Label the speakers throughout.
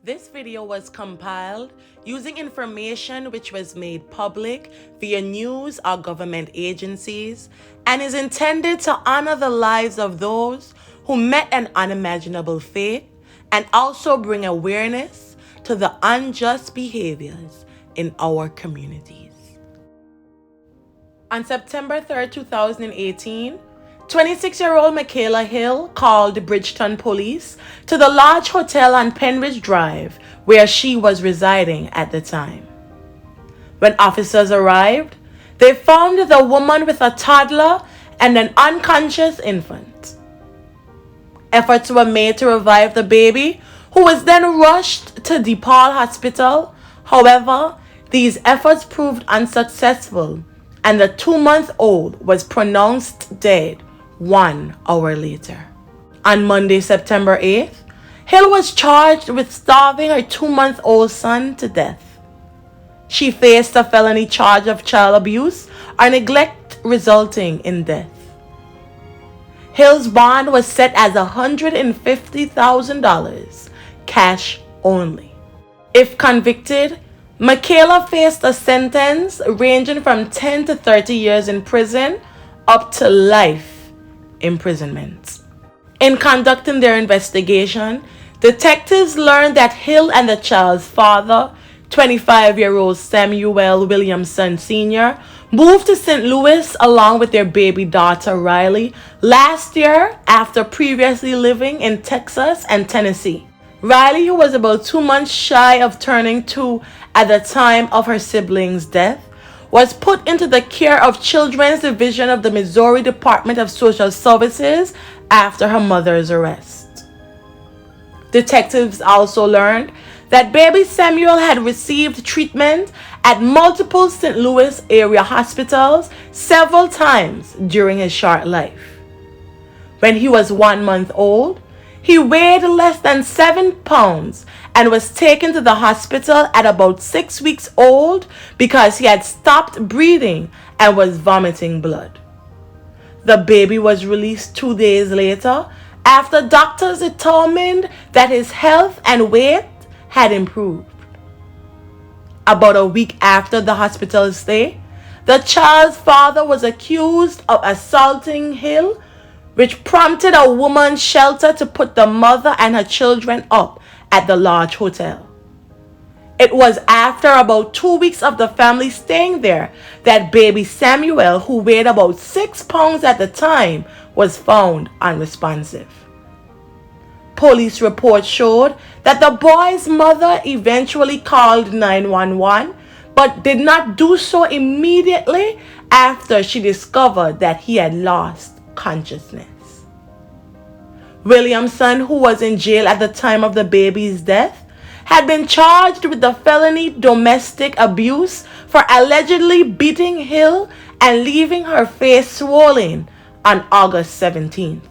Speaker 1: This video was compiled using information which was made public via news or government agencies and is intended to honor the lives of those who met an unimaginable fate and also bring awareness to the unjust behaviors in our communities. On September 3rd, 2018, 26-year-old Makayla Hill called Bridgeton police to the Lodge Hotel on Pennridge Drive, where she was residing at the time. When officers arrived, they found the woman with a toddler and an unconscious infant. Efforts were made to revive the baby, who was then rushed to DePaul Hospital. However, these efforts proved unsuccessful, and the 2-month-old was pronounced dead 1 hour later. On Monday, September 8th, Hill was charged with starving her 2-month-old son to death. She faced a felony charge of child abuse or neglect resulting in death. Hill's bond was set as $150,000, cash only. If convicted, Makayla faced a sentence ranging from 10 to 30 years in prison up to life imprisonment. In conducting their investigation, detectives learned that Hill and the child's father, 25-year-old Samuel Williamson Sr., moved to St. Louis along with their baby daughter Riley last year after previously living in Texas and Tennessee. Riley, who was about 2 months shy of turning 2 at the time of her sibling's death, was put into the care of Children's Division of the Missouri Department of Social Services after her mother's arrest. Detectives also learned that baby Samuel had received treatment at multiple St. Louis area hospitals several times during his short life. When he was 1 month old, he weighed less than 7 pounds and was taken to the hospital at about 6 weeks old because he had stopped breathing and was vomiting blood. The baby was released 2 days later after doctors determined that his health and weight had improved. About a week after the hospital stay, the child's father was accused of assaulting Hill, which prompted a woman's shelter to put the mother and her children up at the Lodge Hotel. It was after about 2 weeks of the family staying there that baby Samuel, who weighed about 6 pounds at the time, was found unresponsive. Police reports showed that the boy's mother eventually called 911, but did not do so immediately after she discovered that he had lost consciousness. Williamson, who was in jail at the time of the baby's death, had been charged with the felony domestic abuse for allegedly beating Hill and leaving her face swollen on August 17th.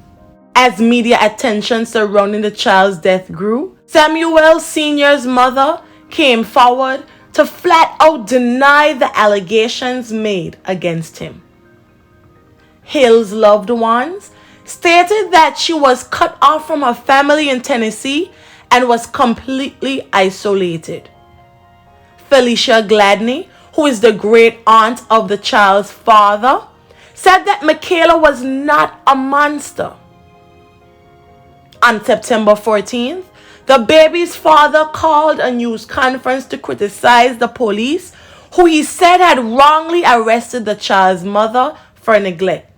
Speaker 1: As media attention surrounding the child's death grew, Samuel Sr.'s mother came forward to flat out deny the allegations made against him. Hill's loved ones stated that she was cut off from her family in Tennessee and was completely isolated. Felicia Gladney, who is the great aunt of the child's father, said that Makayla was not a monster. On September 14th, the baby's father called a news conference to criticize the police, who he said had wrongly arrested the child's mother for neglect.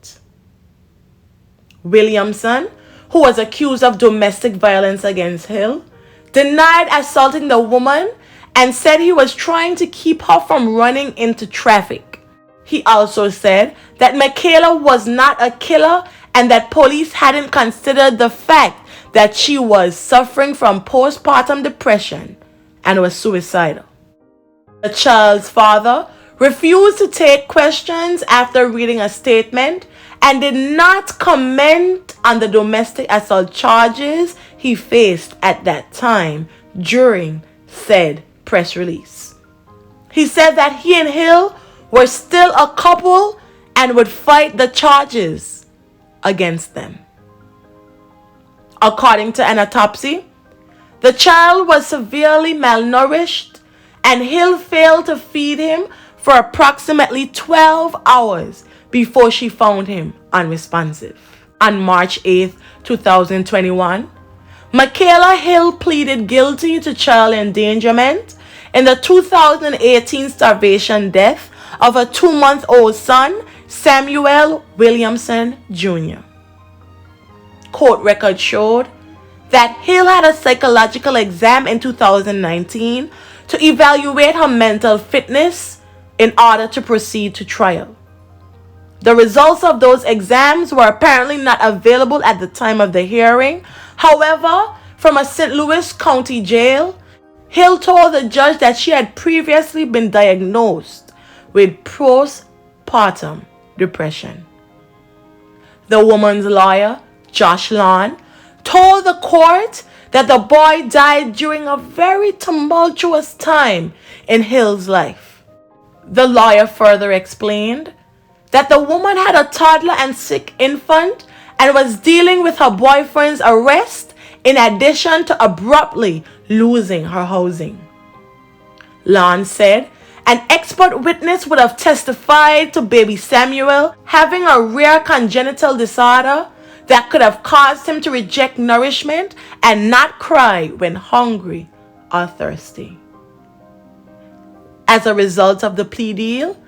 Speaker 1: Williamson, who was accused of domestic violence against Hill, denied assaulting the woman and said he was trying to keep her from running into traffic. He also said that Makayla was not a killer and that police hadn't considered the fact that she was suffering from postpartum depression and was suicidal. The child's father refused to take questions after reading a statement and did not comment on the domestic assault charges he faced at that time during said press release. He said that he and Hill were still a couple and would fight the charges against them. According to an autopsy, The child was severely malnourished, and Hill failed to feed him for approximately 12 hours before she found him unresponsive. On March 8, 2021, Makayla Hill pleaded guilty to child endangerment in the 2018 starvation death of her 2-month-old son, Samuel Williamson Jr. Court records showed that Hill had a psychological exam in 2019 to evaluate her mental fitness in order to proceed to trial. The results of those exams were apparently not available at the time of the hearing. However, from a St. Louis County jail, Hill told the judge that she had previously been diagnosed with postpartum depression. The woman's lawyer, Josh Lawn, told the court that the boy died during a very tumultuous time in Hill's life. The lawyer further explained that the woman had a toddler and sick infant and was dealing with her boyfriend's arrest in addition to abruptly losing her housing. Lawn said an expert witness would have testified to baby Samuel having a rare congenital disorder that could have caused him to reject nourishment and not cry when hungry or thirsty. As a result of the plea deal,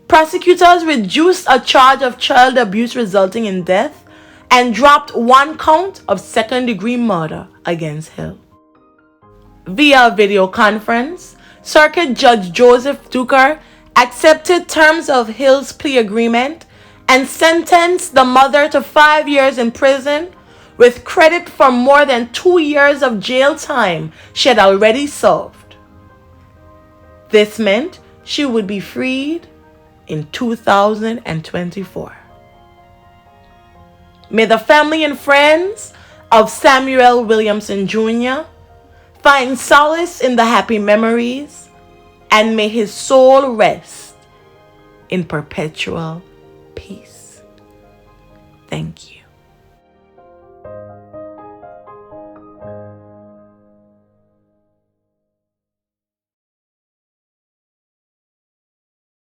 Speaker 1: prosecutors reduced a charge of child abuse resulting in death and dropped 1 count of second-degree murder against Hill. Via video conference, Circuit Judge Joseph Duker accepted terms of Hill's plea agreement and sentenced the mother to 5 years in prison with credit for more than 2 years of jail time she had already served. This meant she would be freed in 2024. May the family and friends of Samuel Williamson Jr. find solace in the happy memories, and may his soul rest in perpetual peace. Thank you.